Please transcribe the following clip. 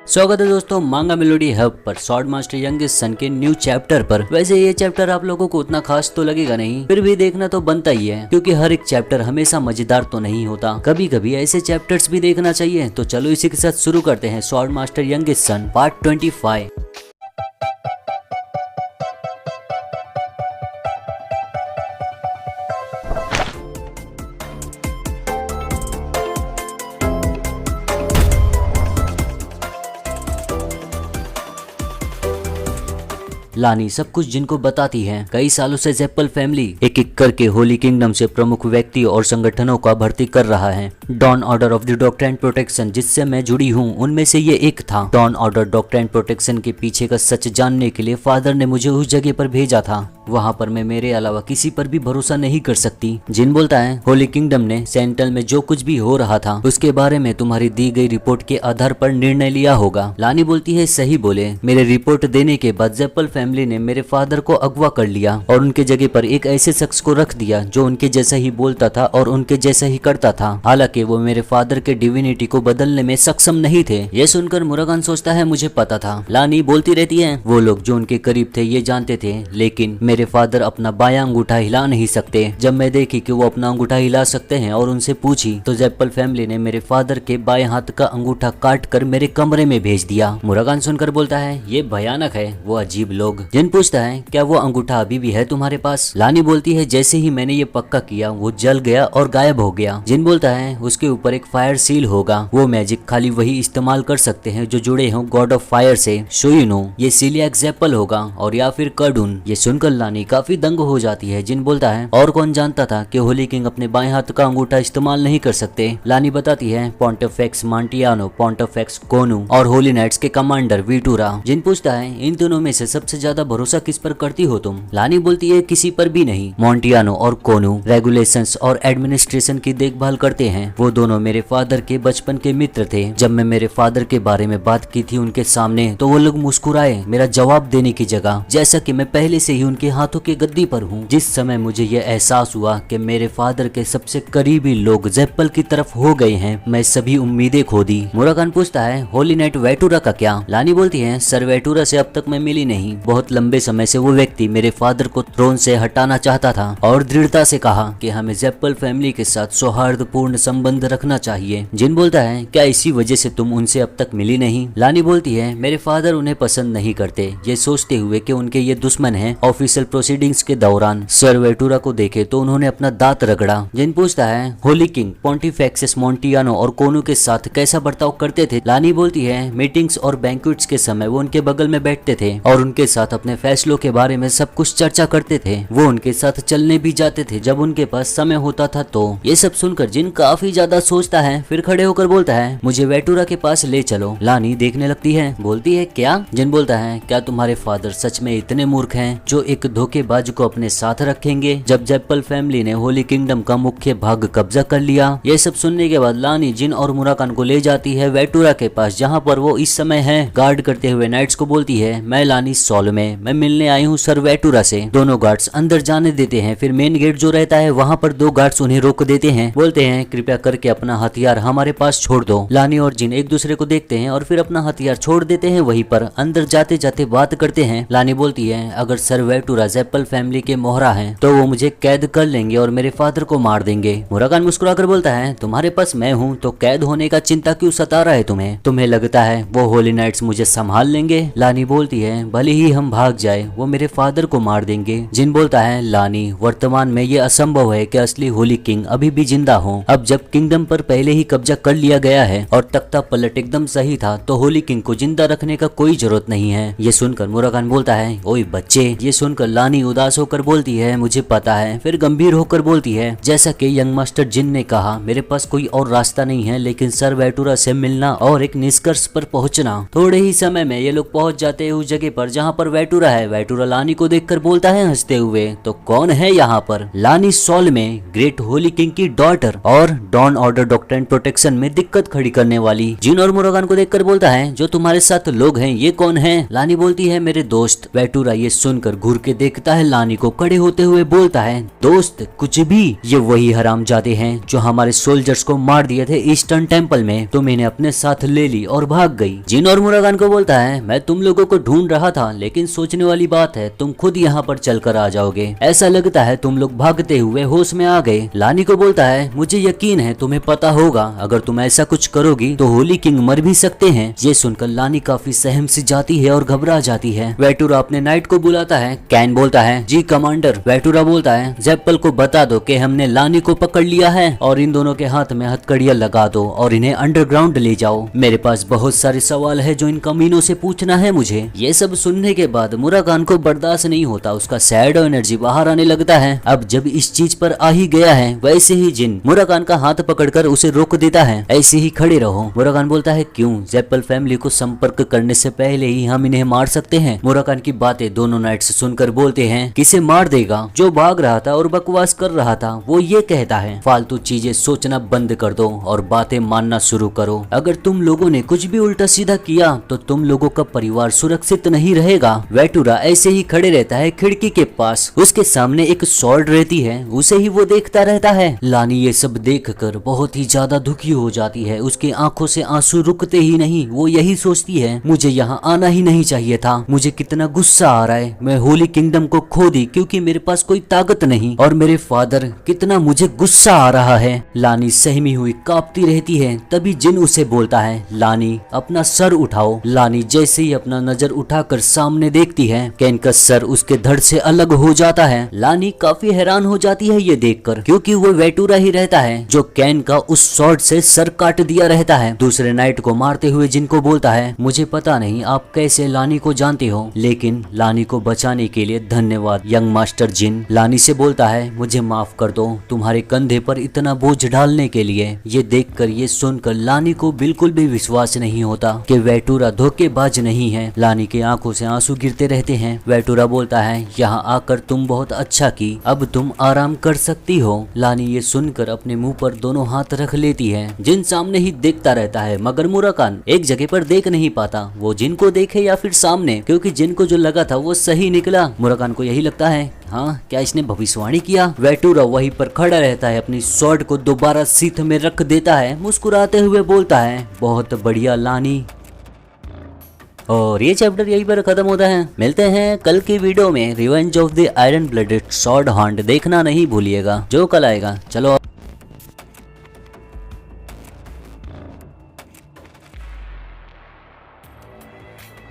स्वागत है दोस्तों मांगा मेलोडी हब पर स्वॉर्ड मास्टर यंगेस्ट सन के न्यू चैप्टर पर। वैसे ये चैप्टर आप लोगों को उतना खास तो लगेगा नहीं, फिर भी देखना तो बनता ही है क्योंकि हर एक चैप्टर हमेशा मजेदार तो नहीं होता, कभी कभी ऐसे चैप्टर्स भी देखना चाहिए। तो चलो इसी के साथ शुरू करते हैं sword master youngest son part 25। लानी सब कुछ जिनको बताती है। कई सालों से जेप्पल फैमिली एक एक करके होली किंगडम से प्रमुख व्यक्ति और संगठनों का भर्ती कर रहा है। Don order of the doctor and protection जिससे मैं जुड़ी हूँ उनमें से ये एक था। Don order doctor and protection के पीछे का सच जानने के लिए फादर ने मुझे उस जगह पर भेजा था। वहाँ पर मैं मेरे अलावा किसी पर भी भरोसा नहीं कर सकती। जिन बोलता है होली किंगडम ने सेंट्रल में जो कुछ भी हो रहा था उसके बारे में तुम्हारी दी गई रिपोर्ट के आधार पर निर्णय लिया होगा। लानी बोलती है सही बोले। मेरे रिपोर्ट देने के बाद जेप्पल फैमिली ने मेरे फादर को अगवा कर लिया और उनके जगह पर एक ऐसे शख्स को रख दिया जो उनके जैसा ही बोलता था और उनके जैसा ही करता था। हालांकि वो मेरे फादर के डिविनिटी को बदलने में सक्षम नहीं थे। ये सुनकर मुरागान सोचता है मुझे पता था। लानी बोलती रहती है वो लोग जो उनके करीब थे ये जानते थे, लेकिन मेरे फादर अपना बायां अंगूठा हिला नहीं सकते। जब मैं देखी कि वो अपना अंगूठा हिला सकते हैं और उनसे पूछी तो जेप्पल फैमिली ने मेरे फादर के बाएं हाथ का अंगूठा काट कर मेरे कमरे में भेज दिया। मुरागान सुनकर बोलता है ये भयानक है, वो अजीब लोग। जिन पूछता है क्या वो अंगूठा अभी भी है तुम्हारे पास? लानी बोलती है जैसे ही मैंने ये पक्का किया वो जल गया और गायब हो गया। जिन बोलता है उसके ऊपर एक फायर सील होगा, वो मैजिक खाली वही इस्तेमाल कर सकते हैं जो जुड़े हों गॉड ऑफ फायर से। सो यू नो ये सील या जेप्पल होगा और या फिर कर्डून। ये सुनकर लानी काफी दंग हो जाती है। जिन बोलता है और कौन जानता था कि होली किंग अपने बाएं हाथ का अंगूठा इस्तेमाल नहीं कर सकते। लानी बताती है पॉन्टिफेक्स मॉन्टियानो, पॉन्टिफेक्स कोनू और होली नाइट्स के कमांडर वीटूरा। जिन पूछता है इन दोनों में से सबसे ज्यादा भरोसा किस पर करती हो तुम? लानी बोलती है किसी पर भी नहीं। मॉन्टियानो और कोनू रेगुलेशंस और एडमिनिस्ट्रेशन की देखभाल करते हैं। वो दोनों मेरे फादर के बचपन के मित्र थे। जब मैं मेरे फादर के बारे में बात की थी उनके सामने तो वो लोग मुस्कुराए मेरा जवाब देने की जगह, जैसा कि मैं पहले से ही उनके हाथों की गद्दी पर हूँ। जिस समय मुझे यह एहसास हुआ कि मेरे फादर के सबसे करीबी लोग जेप्पल की तरफ हो गए हैं, मैं सभी उम्मीदें खो दी। मुरागान पूछता है होली नाइट वेटूरा का क्या? लानी बोलती है सर वेटूरा से अब तक मैं मिली नहीं। बहुत लंबे समय से वो व्यक्ति मेरे फादर को थ्रोन से हटाना चाहता था और दृढ़ता से कहा कि हमें जेप्पल फैमिली के साथ सौहार्दपूर्ण संबंध रखना चाहिए। जिन बोलता है क्या इसी वजह से तुम उनसे अब तक मिली नहीं? लानी बोलती है मेरे फादर उन्हें पसंद नहीं करते, ये सोचते हुए कि उनके ये दुश्मन हैं। ऑफिशियल प्रोसीडिंग्स के दौरान सर वेटूरा को देखे तो उन्होंने अपना दांत रगड़ा। जिन पूछता है होली किंग पॉन्टिफेक्स मॉन्टियानो और कोनू के साथ कैसा बर्ताव करते थे? लानी बोलती है मीटिंग्स और बैंक्वेट्स के समय वो उनके बगल में बैठते थे और उनके साथ अपने फैसलों के बारे में सब कुछ चर्चा करते थे। वो उनके साथ चलने भी जाते थे जब उनके पास समय होता था। तो ये सब सुनकर जिन काफी ज्यादा सोचता है, फिर खड़े होकर बोलता है मुझे वेटूरा के पास ले चलो। लानी देखने लगती है, बोलती है क्या? जिन बोलता है क्या तुम्हारे फादर सच में इतने मूर्ख हैं जो एक धोखेबाज को अपने साथ रखेंगे जब जेप्पल फैमिली ने होली किंगडम का मुख्य भाग कब्जा कर लिया? ये सब सुनने के बाद लानी जिन और मुराकान को ले जाती है वेटूरा के पास जहाँ पर वो इस समय है। गार्ड करते हुए नाइट्स को बोलती है मैं लानी सॉल में मैं मिलने आई हूँ सर वेटूरा से। दोनों गार्ड्स अंदर जाने देते हैं। फिर मेन गेट जो रहता है वहाँ पर दो गार्ड्स उन्हें रोक देते हैं, बोलते हैं कृपया करके अपना हथियार हमारे पास छोड़ दो। लानी और जिन एक दूसरे को देखते हैं और फिर अपना हथियार छोड़ देते हैं। वहीं पर अंदर जाते जाते बात करते हैं। लानी बोलती है अगर सर वेटूरा जेप्पल फैमिली के मोहरा हैं तो वो मुझे कैद कर लेंगे और मेरे फादर को मार देंगे। मुरागान मुस्कुराकर बोलता है तुम्हारे पास मैं हूँ तो कैद होने का चिंता क्यों सता रहा है तुम्हें? तुम्हें लगता है वो होली नाइट्स मुझे संभाल लेंगे? लानी बोलती है भले ही हम भाग जाए वो मेरे फादर को मार देंगे। जिन बोलता है लानी वर्तमान में ये असंभव है कि असली होली किंग अभी भी जिंदा हो। अब जब किंगडम पर पहले ही कब्जा कर लिया गया है और तख्ता पलट एकदम सही था तो होली किंग को जिंदा रखने का कोई जरूरत नहीं है। ये सुनकर मुरागान बोलता है ओए बच्चे। ये सुनकर लानी उदास होकर बोलती है मुझे पता है। फिर गंभीर होकर बोलती है जैसा कि यंग मास्टर जिन ने कहा मेरे पास कोई और रास्ता नहीं है लेकिन सर वेटूरा से मिलना और एक निष्कर्ष पर पहुंचना। थोड़े ही समय में ये लोग पहुंच जाते हैं उस जगह पर जहाँ पर वेटूरा है। वेटूरा लानी को देखकर बोलता है हंसते हुए तो कौन है यहाँ पर? लानी सॉल में ग्रेट होली किंग की डॉटर और don order doctor and protection में दिक्कत खड़ी करने वाली। जिन और मुरागान को देखकर बोलता है जो तुम्हारे साथ लोग हैं ये कौन है? लानी बोलती है मेरे दोस्त। वेटूरा ये सुनकर घूर के ये देखता है लानी को खड़े होते हुए, बोलता है दोस्त कुछ भी, ये वही हरामजादे हैं जो हमारे सोल्जर्स को मार दिए थे ईस्टर्न टेम्पल में, तुम इन्हें अपने साथ ले ली और भाग गई। जिन और मुरागान को बोलता है मैं तुम लोगों को ढूंढ रहा था, लेकिन सोचने वाली बात है तुम खुद यहाँ पर चलकर आ जाओगे, ऐसा लगता है तुम लोग भागते हुए होश में आ गए। लानी को बोलता है मुझे यकीन है तुम्हें पता होगा, अगर तुम ऐसा कुछ करोगी तो होली किंग मर भी सकते हैं। ये सुनकर लानी काफी सहम सी जाती है और घबरा जाती है। वेटुरा अपने नाइट को बुलाता है। कैन बोलता है जी कमांडर। वेटुरा बोलता है जेप्पल को बता दो कि हमने लानी को पकड़ लिया है और इन दोनों के हाथ में हथकड़ियां लगा दो और इन्हें अंडरग्राउंड ले जाओ। मेरे पास बहुत सारे सवाल है जो इन कमीनों से पूछना है मुझे। ये सब सुनने के बाद मुरागान को बर्दाश्त नहीं होता, उसका सैड एनर्जी बाहर आने लगता है। अब जब इस चीज पर आ ही गया है, वैसे ही जिन मुरागान का हाथ पकड़कर उसे रोक देता है। ऐसे ही खड़े रहो। मुरागान बोलता है क्यों? जेप्पल फैमिली को संपर्क करने से पहले ही हम इन्हें मार सकते हैं। मुरागान की बातें दोनों नाइट्स सुनकर बोलते हैं किसे मार देगा? जो भाग रहा था और बकवास कर रहा था वो ये कहता है फालतू चीजें सोचना बंद कर दो और बातें मानना शुरू करो। अगर तुम लोगों ने कुछ भी उल्टा सीधा किया तो तुम लोगों का परिवार सुरक्षित नहीं रहेगा। वेटुरा ऐसे ही खड़े रहता है खिड़की के पास, उसके सामने एक सॉर्ड रहती है, उसे ही वो देखता रहता है। लानी ये सब देखकर बहुत ही ज्यादा दुखी हो जाती है, उसकी आंखों से आंसू रुकते ही नहीं। वो यही सोचती है मुझे यहाँ आना ही नहीं चाहिए था, मुझे कितना गुस्सा आ रहा है, मैं होली किंगडम को खो दी क्योंकि मेरे पास कोई ताकत नहीं, और मेरे फादर कितना मुझे गुस्सा आ रहा है। लानी सहमी हुई कांपती रहती है। तभी जिन उसे बोलता है लानी अपना सर उठाओ। लानी जैसे ही अपना नजर उठाकर सामने देखती है, कैन का सर उसके धड़ से अलग हो जाता है। लानी काफी हैरान हो जाती है ये देखकर, क्योंकि वो वेटुरा ही रहता है जो कैन का उस शॉट से सर काट दिया रहता है। दूसरे नाइट को मारते हुए जिनको बोलता है मुझे पता नहीं आप कैसे लानी को जानते हो, लेकिन लानी को बचाने के लिए धन्यवाद यंग मास्टर जिन। लानी से बोलता है मुझे माफ कर दो तुम्हारे कंधे पर इतना बोझ डालने के लिए। ये देखकर ये सुनकर लानी को बिल्कुल भी विश्वास नहीं होता कि वेटुरा धोखेबाज नहीं है। लानी की आंखों से आंसू गिरते रहते हैं। वेटुरा बोलता है यहाँ आकर तुम बहुत अच्छा की, अब तुम आराम कर सकती हो। लानी ये सुनकर अपने मुंह पर दोनों हाथ रख लेती है। जिन सामने ही देखता रहता है, मगर मुरागान एक जगह पर देख नहीं पाता, वो जिन को देखे या फिर सामने, क्योंकि जिन को जो लगा था वो सही निकला। मुरागान को यही लगता है हाँ क्या इसने भविष्यवाणी किया। वेटुरा वहीं पर खड़ा रहता है, अपनी स्वॉर्ड को दोबारा सीथ में रख देता है, मुस्कुराते हुए बोलता है बहुत बढ़िया लानी। और ये चैप्टर यहीं पर खत्म होता है। मिलते हैं कल की वीडियो में। Revenge of the iron blooded sword Hunt देखना नहीं भूलिएगा जो कल आएगा। चलो।